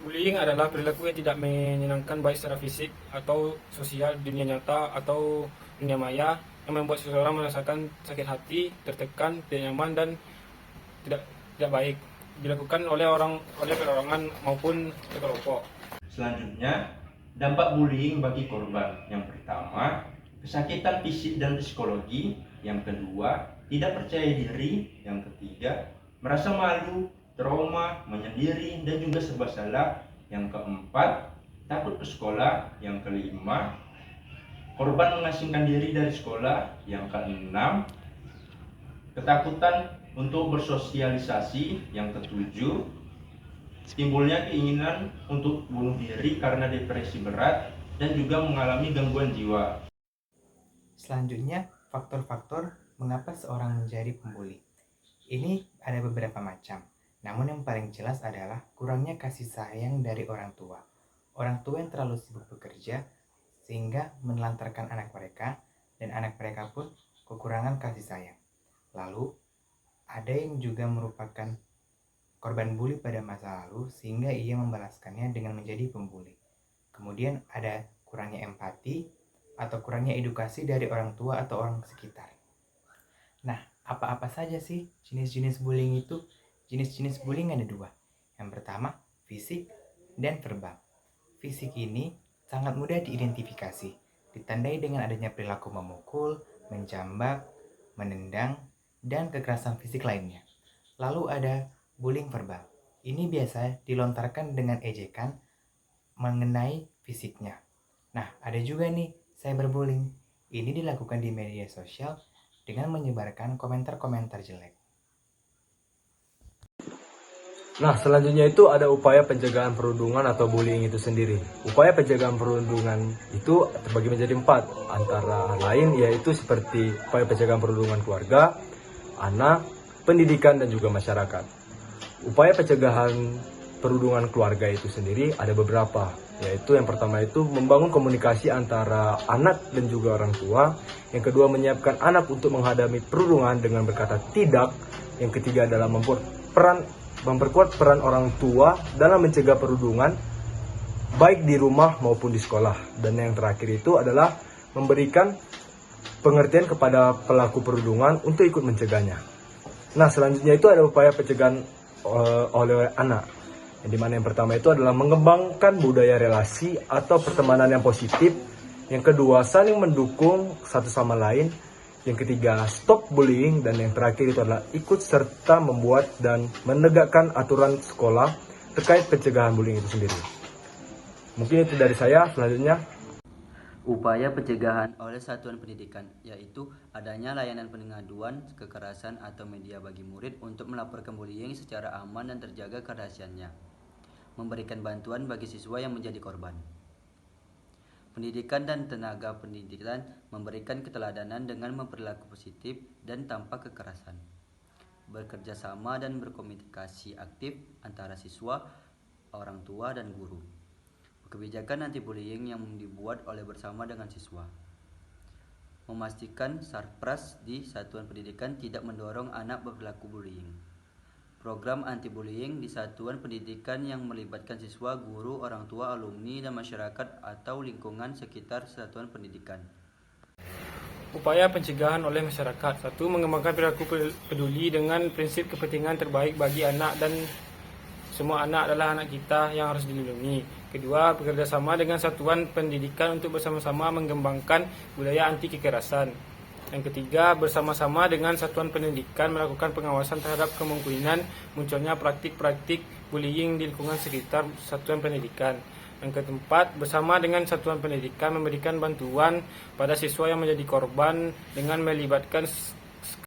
Bullying adalah perilaku yang tidak menyenangkan baik secara fisik atau sosial, dunia nyata atau dunia maya, yang membuat seseorang merasakan sakit hati, tertekan, tidak nyaman dan tidak tidak baik dilakukan oleh perorangan maupun sekelompok. Selanjutnya, dampak bullying bagi korban. Yang pertama, kesakitan fisik dan psikologi. Yang kedua, tidak percaya diri. Yang ketiga, merasa malu, trauma, menyendiri, dan juga serba salah. Yang keempat, takut ke sekolah. Yang kelima, korban mengasingkan diri dari sekolah. Yang keenam, ketakutan untuk bersosialisasi. Yang ketujuh, timbulnya keinginan untuk bunuh diri karena depresi berat dan juga mengalami gangguan jiwa. Selanjutnya, faktor-faktor mengapa seorang menjadi pembuli. Ini ada beberapa macam, namun yang paling jelas adalah kurangnya kasih sayang dari orang tua. Orang tua yang terlalu sibuk bekerja sehingga menelantarkan anak mereka, dan anak mereka pun kekurangan kasih sayang. Lalu, ada yang juga merupakan korban bully pada masa lalu sehingga ia membalaskannya dengan menjadi pembuli. Kemudian ada kurangnya empati atau kurangnya edukasi dari orang tua atau orang sekitar. Nah, apa-apa saja sih jenis-jenis bullying itu? Jenis-jenis bullying ada dua. Yang pertama, fisik dan verbal. Fisik ini sangat mudah diidentifikasi, ditandai dengan adanya perilaku memukul, menjambak, menendang, dan kekerasan fisik lainnya. Lalu ada bullying verbal. Ini biasa dilontarkan dengan ejekan mengenai fisiknya. Nah, ada juga nih cyberbullying. Ini dilakukan di media sosial dengan menyebarkan komentar-komentar jelek. Nah, selanjutnya itu ada upaya pencegahan perundungan atau bullying itu sendiri. Upaya pencegahan perundungan itu terbagi menjadi 4, antara lain yaitu seperti upaya pencegahan perundungan keluarga, anak, pendidikan, dan juga masyarakat. Upaya pencegahan perundungan keluarga itu sendiri ada beberapa, yaitu yang pertama itu membangun komunikasi antara anak dan juga orang tua. Yang kedua, menyiapkan anak untuk menghadapi perundungan dengan berkata tidak. Yang ketiga adalah memperkuat peran orang tua dalam mencegah perundungan baik di rumah maupun di sekolah. Dan yang terakhir itu adalah memberikan pengertian kepada pelaku perundungan untuk ikut mencegahnya. Nah, selanjutnya itu ada upaya pencegahan oleh anak, yang dimana yang pertama itu adalah mengembangkan budaya relasi atau pertemanan yang positif. Yang kedua, saling mendukung satu sama lain. Yang ketiga, stop bullying. Dan yang terakhir itu adalah ikut serta membuat dan menegakkan aturan sekolah terkait pencegahan bullying itu sendiri. Mungkin itu dari saya. Selanjutnya, upaya pencegahan oleh satuan pendidikan, yaitu adanya layanan pengaduan kekerasan atau media bagi murid untuk melaporkan bullying secara aman dan terjaga kerahasiaannya. Memberikan bantuan bagi siswa yang menjadi korban. Pendidikan dan tenaga pendidikan memberikan keteladanan dengan memperlaku positif dan tanpa kekerasan. Bekerja sama dan berkomunikasi aktif antara siswa, orang tua, dan guru. Kebijakan anti-bullying yang dibuat oleh bersama dengan siswa. Memastikan sarpras di satuan pendidikan tidak mendorong anak berperilaku bullying. Program anti-bullying di satuan pendidikan yang melibatkan siswa, guru, orang tua, alumni, dan masyarakat atau lingkungan sekitar satuan pendidikan. Upaya pencegahan oleh masyarakat. 1. Mengembangkan perilaku peduli dengan prinsip kepentingan terbaik bagi anak, dan semua anak adalah anak kita yang harus dilindungi. Kedua, bekerjasama dengan satuan pendidikan untuk bersama-sama mengembangkan budaya anti kekerasan. Yang ketiga, bersama-sama dengan satuan pendidikan melakukan pengawasan terhadap kemungkinan munculnya praktik-praktik bullying di lingkungan sekitar satuan pendidikan. Yang keempat, bersama dengan satuan pendidikan memberikan bantuan pada siswa yang menjadi korban dengan melibatkan